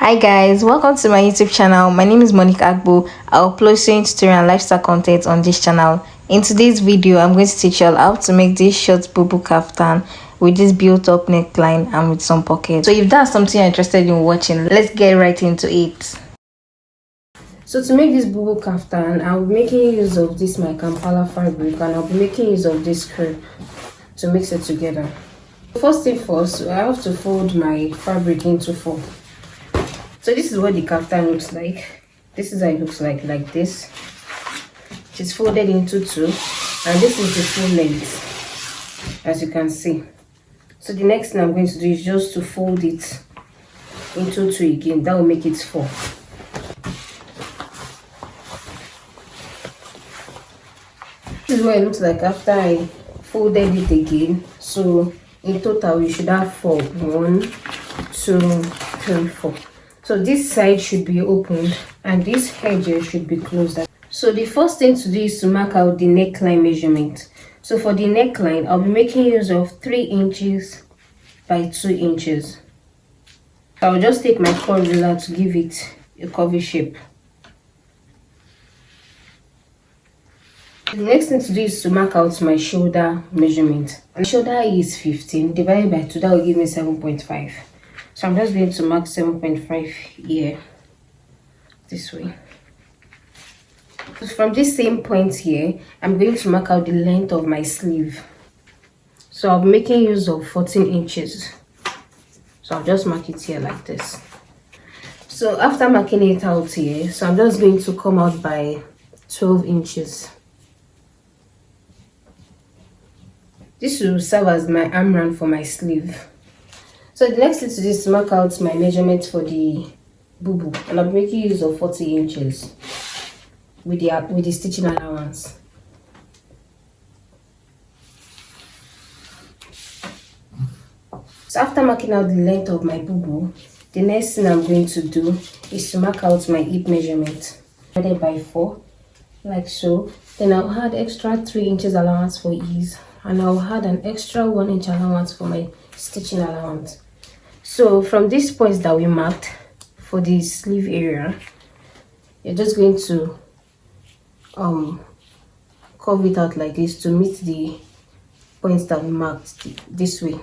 Hi guys, welcome to my YouTube channel. My name is Monique Agbo. I'll upload sewing tutorial and lifestyle content on this channel. In today's video, I'm going to teach you all how to make this short bubu kaftan with this built-up neckline and with some pockets. So if that's something you're interested in watching, let's get right into it. So to make this bubu kaftan, I'll be making use of this my Kampala fabric and I'll be making use of this crepe to mix it together. First thing first, I have to fold my fabric into 4. So this is what the kaftan looks like. This is how it looks like this. It is folded into 2 and this is the full length, as you can see. So the next thing I'm going to do is just to fold it into 2 again. That will make it 4. This is what it looks like after I folded it again. So in total you should have 4. 1, 2, 3, 4. So this side should be opened and this edge should be closed. So the first thing to do is to mark out the neckline measurement. So for the neckline, I'll be making use of 3 inches by 2 inches. I'll just take my curve ruler to give it a curvy shape. The next thing to do is to mark out my shoulder measurement. And shoulder is 15 divided by 2, that will give me 7.5. So I'm just going to mark 7.5 here, this way. So from this same point here, I'm going to mark out the length of my sleeve. So I'll be making use of 14 inches. So I'll just mark it here like this. So after marking it out here, so I'm just going to come out by 12 inches. This will serve as my armrand for my sleeve. So the next thing to do is to mark out my measurement for the bubu, and I'm making use of 40 inches with the stitching allowance. So after marking out the length of my bubu, the next thing I'm going to do is to mark out my hip measurement divided by 4, like so. Then I'll add extra 3 inches allowance for ease, and I'll add an extra 1 inch allowance for my stitching allowance. So from these points that we marked for the sleeve area, you're just going to curve it out like this to meet the points that we marked this way.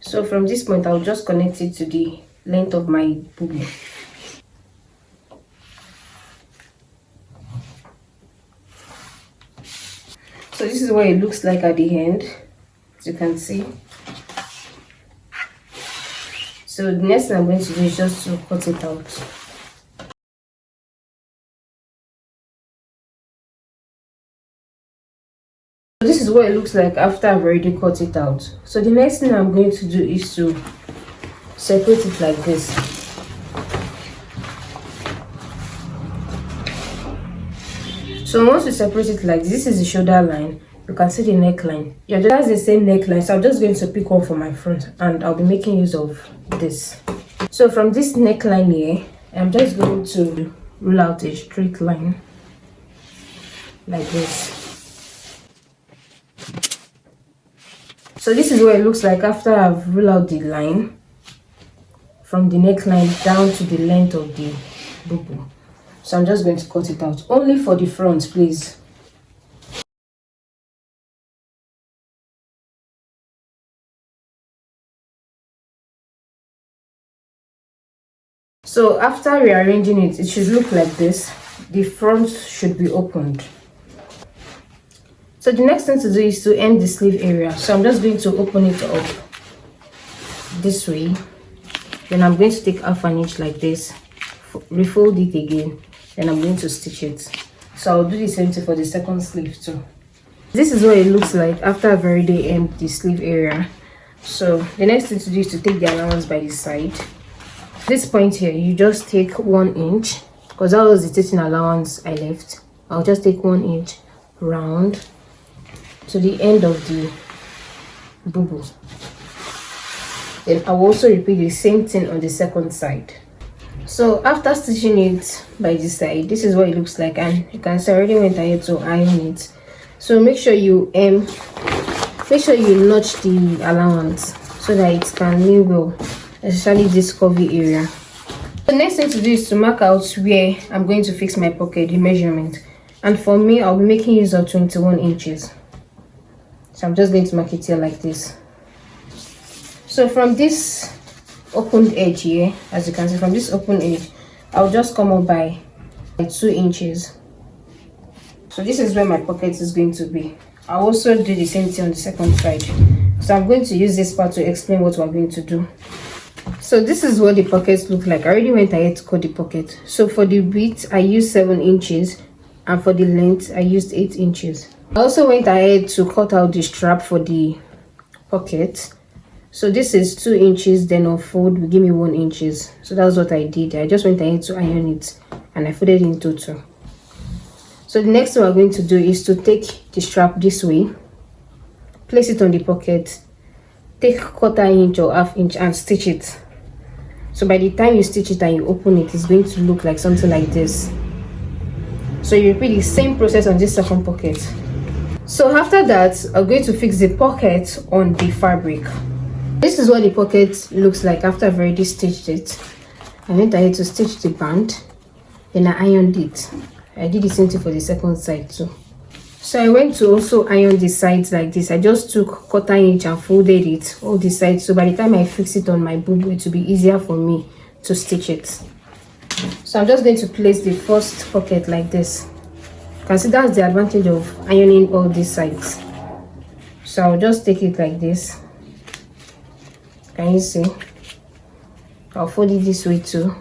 So from this point, I'll just connect it to the length of my bubu. So this is what it looks like at the end, as you can see. So the next thing I'm going to do is just to cut it out. So this is what it looks like after I've already cut it out. So the next thing I'm going to do is to separate it like this. So once you separate it like this is the shoulder line. You can see the neckline. Yeah, that's the same neckline. So I'm just going to pick one for my front and I'll be making use of this. So from this neckline here, I'm just going to rule out a straight line like this. So this is what it looks like after I've ruled out the line from the neckline down to the length of the bubu. So I'm just going to cut it out. Only for the front, please. So after rearranging it, it should look like this. The front should be opened. So the next thing to do is to end the sleeve area. So I'm just going to open it up this way. Then I'm going to take half an inch like this, refold it again. Then I'm going to stitch it. So I'll do the same thing for the second sleeve too. This is what it looks like after I've already ended the sleeve area. So the next thing to do is to take the allowance by the side. This point here, you just take 1 inch, because that was the stitching allowance I left. I'll just take 1 inch round to the end of the bubu. Then I'll also repeat the same thing on the second side. So after stitching it by the side, this is what it looks like, and you can see I already went ahead to iron it. So make sure you notch the allowance. so that it can lay well, especially this curvy area. The next thing to do is to mark out where I'm going to fix my pocket, the measurement. And for me, I'll be making use of 21 inches. So I'm just going to mark it here like this. So from this open edge here, as you can see, from this open edge, I'll just come up by 2 inches. So this is where my pocket is going to be. I'll also do the same thing on the second side. So I'm going to use this part to explain what we're going to do. So this is what the pockets look like. I already went ahead to cut the pocket. So for the width, I used 7 inches, and for the length, I used 8 inches. I also went ahead to cut out the strap for the pocket. So this is 2 inches, then on fold will give me 1 inches. So that's what I did. I just went ahead to iron it, and I folded it into 2. So the next thing we're going to do is to take the strap this way, place it on the pocket, take 1/4 inch or 1/2 inch and stitch it. So by the time you stitch it and you open it, it's going to look like something like this. So you repeat the same process on this second pocket. So after that, I'm going to fix the pocket on the fabric. This is what the pocket looks like after I've already stitched it. I went ahead to stitch the band, then I ironed it. I did the same thing for the second side too. So I went to also iron the sides like this. I just took 1/4 inch and folded it all the sides, so by the time I fix it on my BUBU, it will be easier for me to stitch it. So I'm just going to place the first pocket like this. You can see that's the advantage of ironing all these sides. So I'll just take it like this. Can you see? I'll fold it this way too.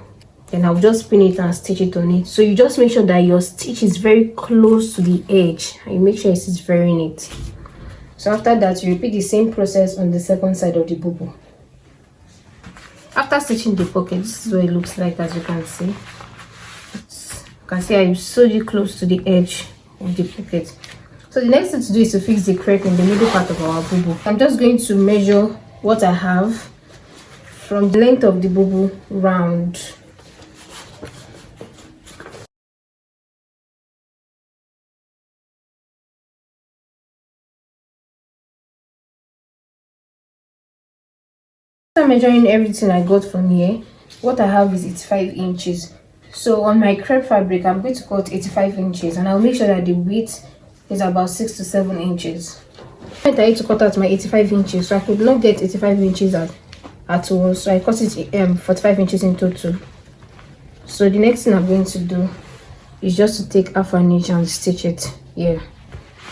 Then I'll just pin it and stitch it on it. So you just make sure that your stitch is very close to the edge, and you make sure it is very neat. So after that, you repeat the same process on the second side of the BUBU. After stitching the pocket, this is what it looks like. As you can see, you can see I sewed it close to the edge of the pocket. So the next thing to do is to fix the crepe in the middle part of our BUBU. I'm just going to measure what I have from the length of the BUBU round. After measuring everything I got from here, what I have is 85 inches. So on my crepe fabric, I'm going to cut 85 inches, and I'll make sure that the width is about 6 to 7 inches. I had to cut out my 85 inches, so I could not get 85 inches at once, so I cut it 45 inches into 2. So the next thing I'm going to do is just to take 1/2 inch and stitch it here.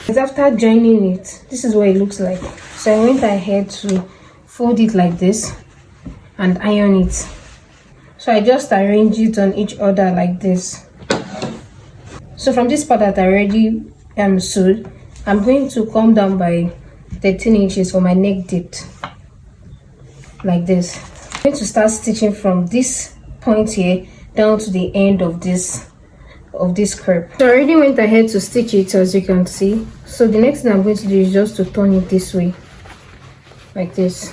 But after joining it, this is what it looks like. So I went ahead to fold it like this and iron it. So I just arrange it on each other like this. So from this part that I already sewed, I'm going to come down by 13 inches for my neck depth like this. I'm going to start stitching from this point here down to the end of this crepe. So I already went ahead to stitch it, as you can see. So the next thing I'm going to do is just to turn it this way like this.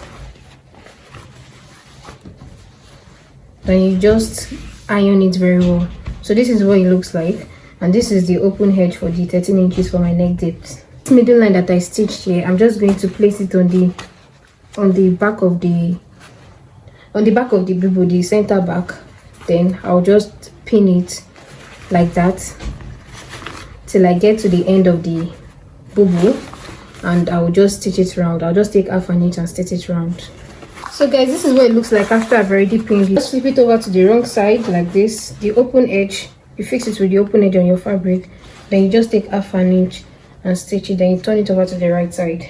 Then you just iron it very well. So this is what it looks like, and this is the open edge for the 13 inches for my neck depth. This middle line that I stitched here, I'm just going to place it on the back of the BUBU, the center back. Then I'll just pin it like that till I get to the end of the BUBU, and I'll just stitch it round. I'll just take 1/2 inch and stitch it round. So guys, this is what it looks like after I've already pinned it. Just flip it over to the wrong side like this. The open edge, you fix it with the open edge on your fabric. Then you just take 1/2 inch and stitch it. Then you turn it over to the right side.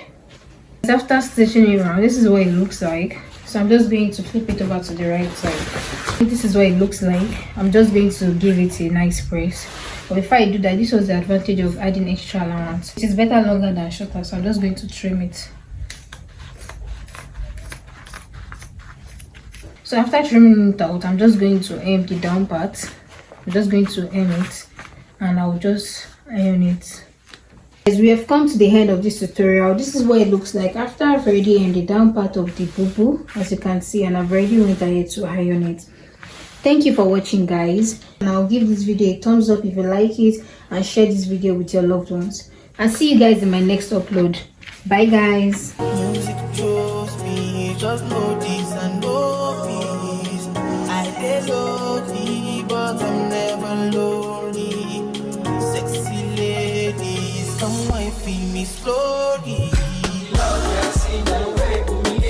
After stitching it around, this is what it looks like. So I'm just going to flip it over to the right side. This is what it looks like. I'm just going to give it a nice press. But before I do that, this was the advantage of adding extra allowance. It is better longer than shorter, so I'm just going to trim it. So after trimming it out, I'm just going to hem the down part. I'm just going to hem it, and I'll just iron it. As we have come to the end of this tutorial, this is what it looks like after I've already ironed the down part of the BUBU, as you can see, and I've already went ahead to iron it. Thank you for watching, guys, and I'll give this video a thumbs up if you like it, and share this video with your loved ones. And see you guys in my next upload. Bye, guys. just know this and know peace. I dey lonely, but I'm never lonely. Sexy ladies, come wine feel me slowly. Love, yeah, see the way to me.